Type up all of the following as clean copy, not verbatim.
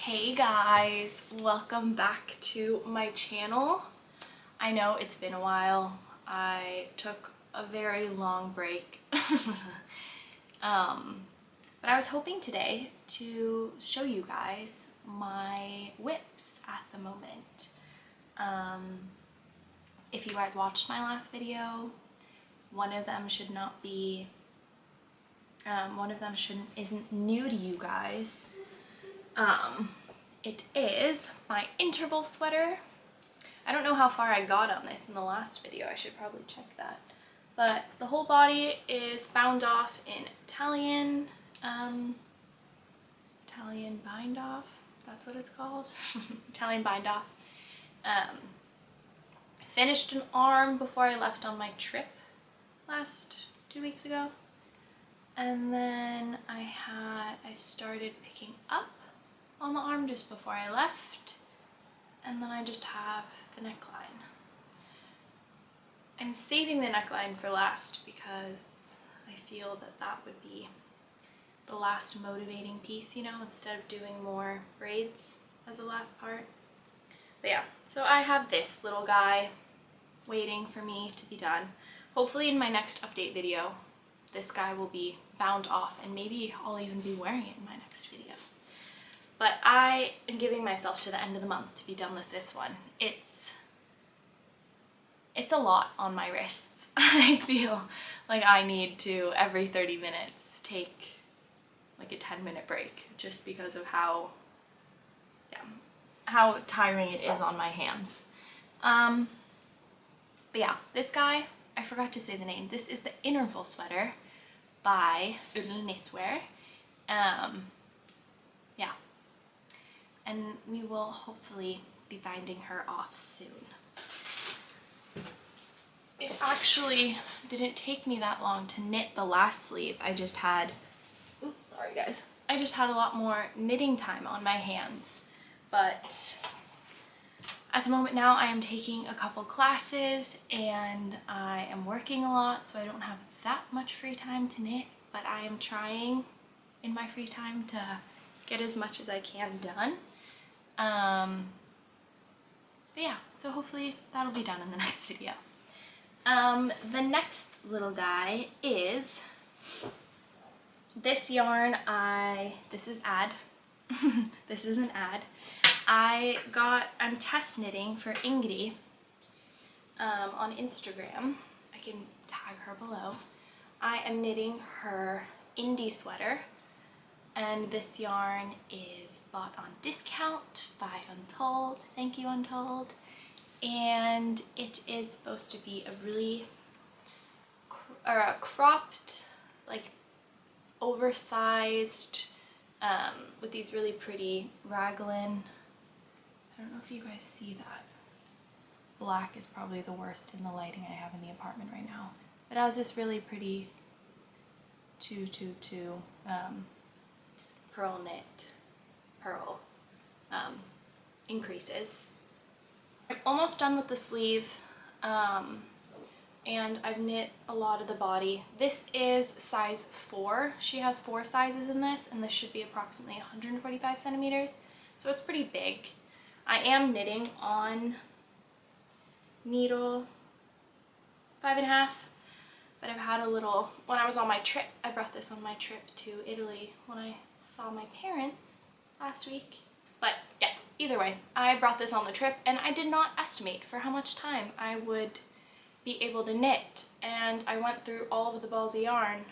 Hey guys, welcome back to my channel. I know it's been a while. I took a very long break. But I was hoping today to show you guys my whips at the moment. If you guys watched my last video, one of them should not be, isn't new to you guys. It is my interval sweater. I don't know how far I got on this in the last video. I should probably check that. But the whole body is bound off in Italian bind off. That's what it's called. Italian bind off. Finished an arm before I left on my trip last 2 weeks ago. And then I started picking up on the arm just before I left, and then I just have the neckline. I'm saving the neckline for last because I feel that that would be the last motivating piece, you know, instead of doing more braids as the last part. But yeah, so I have this little guy waiting for me to be done. Hopefully in my next update video, this guy will be bound off, and maybe I'll even be wearing it in my next video. But I am giving myself to the end of the month to be done with this one. It's a lot on my wrists. I feel like I need to, every 30 minutes, take like a 10-minute break just because of how tiring it is on my hands. But yeah, this guy, I forgot to say the name. This is the Interval Sweater by Ull Knitwear. Yeah. And we will hopefully be binding her off soon. It actually didn't take me that long to knit the last sleeve. I just had, oops, sorry guys. I just had a lot more knitting time on my hands. But at the moment now I am taking a couple classes and I am working a lot, so I don't have that much free time to knit, but I am trying in my free time to get as much as I can done. But yeah, so hopefully that'll be done in the next video. The next little guy is this yarn. This is ad. This is an ad. I'm test knitting for Ingrid on Instagram. I can tag her below. I am knitting her indie sweater, and this yarn is bought on discount by Untold. Thank you, Untold. And it is supposed to be a really cropped, like oversized, with these really pretty raglan. I don't know if you guys see that. Black is probably the worst in the lighting I have in the apartment right now. It has this really pretty 222 pearl increases. I'm almost done with the sleeve, and I've knit a lot of the body. This is size 4. She has 4 sizes in this, and this should be approximately 145 centimeters, so it's pretty big. I am knitting on needle 5.5, but I've had a little, when I was on my trip, I brought this on my trip to Italy when I saw my parents last week. But yeah, either way, I brought this on the trip and I did not estimate for how much time I would be able to knit, and I went through all of the balls of yarn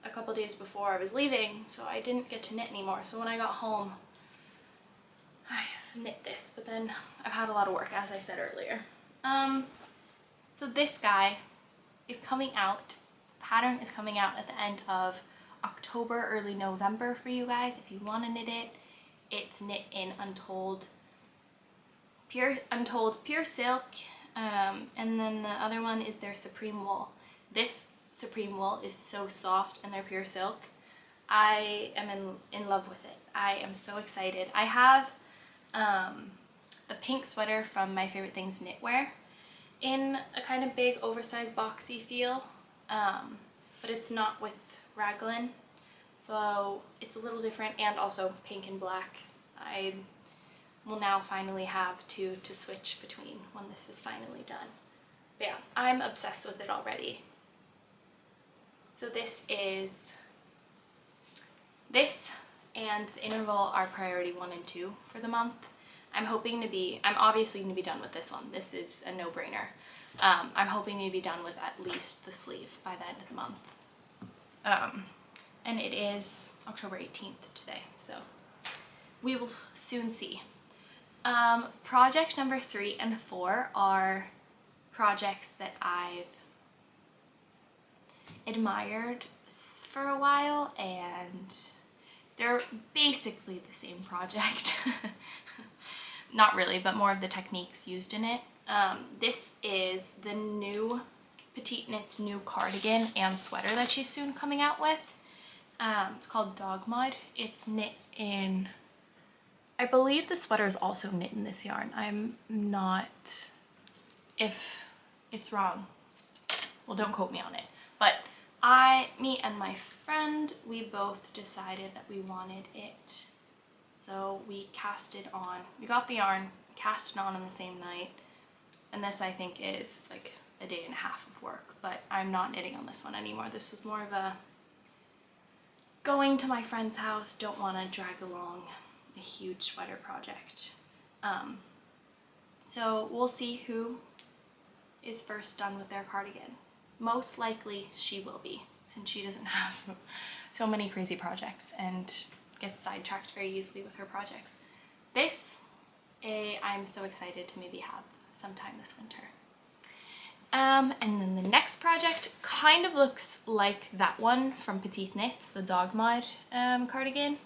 a couple days before I was leaving, so I didn't get to knit anymore. So when I got home, I've knit this, but then I've had a lot of work, as I said earlier. So this guy is coming out. The pattern is coming out at the end of October, early November for you guys. If you want to knit it, it's knit in Untold Pure Silk, and then the other one is their Supreme Wool. This Supreme Wool is so soft, and their Pure Silk, I am in love with it. I am so excited. I have the pink sweater from My Favorite Things Knitwear in a kind of big oversized boxy feel, but it's not with raglan. So it's a little different, and also pink and black. I will now finally have two to switch between when this is finally done. But yeah, I'm obsessed with it already. So this and the interval are priority 1 and 2 for the month. I'm obviously going to be done with this one. This is a no-brainer. I'm hoping to be done with at least the sleeve by the end of the month. And it is October 18th today, so we will soon see. Project number 3 and 4 are projects that I've admired for a while, and they're basically the same project. Not really, but more of the techniques used in it. This is the new Petite Knit's new cardigan and sweater that she's soon coming out with. It's called Dagmar. It's knit in, I believe the sweater is also knit in this yarn. I'm not, if it's wrong, well, don't quote me on it. But me and my friend, we both decided that we wanted it. So we cast it on. We got the yarn, cast it on the same night. And this, I think, is like a day and a half of work. But I'm not knitting on this one anymore. This was more of a going to my friend's house, don't want to drag along a huge sweater project. So we'll see who is first done with their cardigan. Most likely she will be, since she doesn't have so many crazy projects and gets sidetracked very easily with her projects. This, I'm so excited to maybe have sometime this winter. And then the next project kind of looks like that one from Petite Knit, the Dagmar cardigan.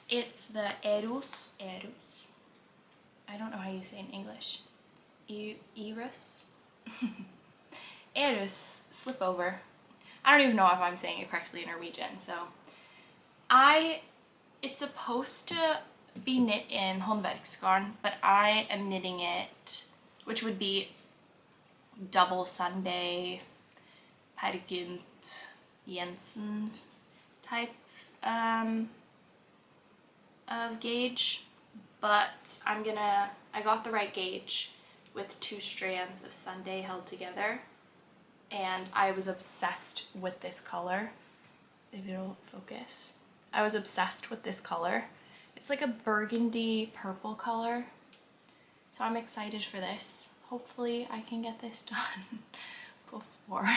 It's the Eurus, I don't know how you say it in English, Eurus? Eurus Slipover. I don't even know if I'm saying it correctly in Norwegian, so it's supposed to be knit in håndverksgarn, but I am knitting it, which would be double Sunday, Per Gynt Jensen type of gauge, but I got the right gauge with 2 strands of Sunday held together, and I was obsessed with this color. If it'll focus. I was obsessed with this color. It's like a burgundy purple color, so I'm excited for this. Hopefully I can get this done before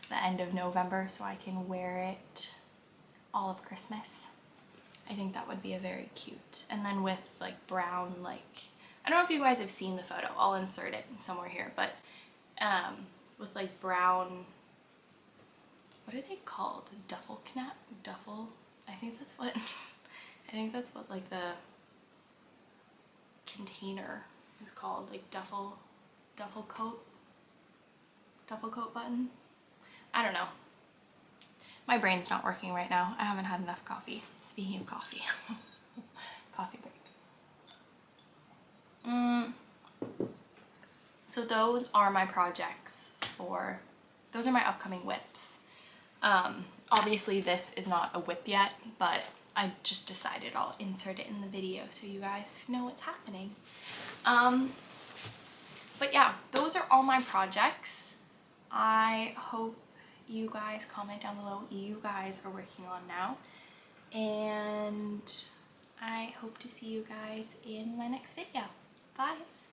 the end of November so I can wear it all of Christmas. I think that would be a very cute. And then with like brown, like, I don't know if you guys have seen the photo, I'll insert it somewhere here, but with like brown, what are they called? Duffel, I think that's what, like the container is called, like duffel coat buttons. I don't know. My brain's not working right now. I haven't had enough coffee. Speaking of coffee, coffee break. So those are my projects those are my upcoming whips. Obviously this is not a whip yet, but I just decided I'll insert it in the video so you guys know what's happening. But yeah, those are all my projects. I hope you guys comment down below what you guys are working on now, and I hope to see you guys in my next video. Bye!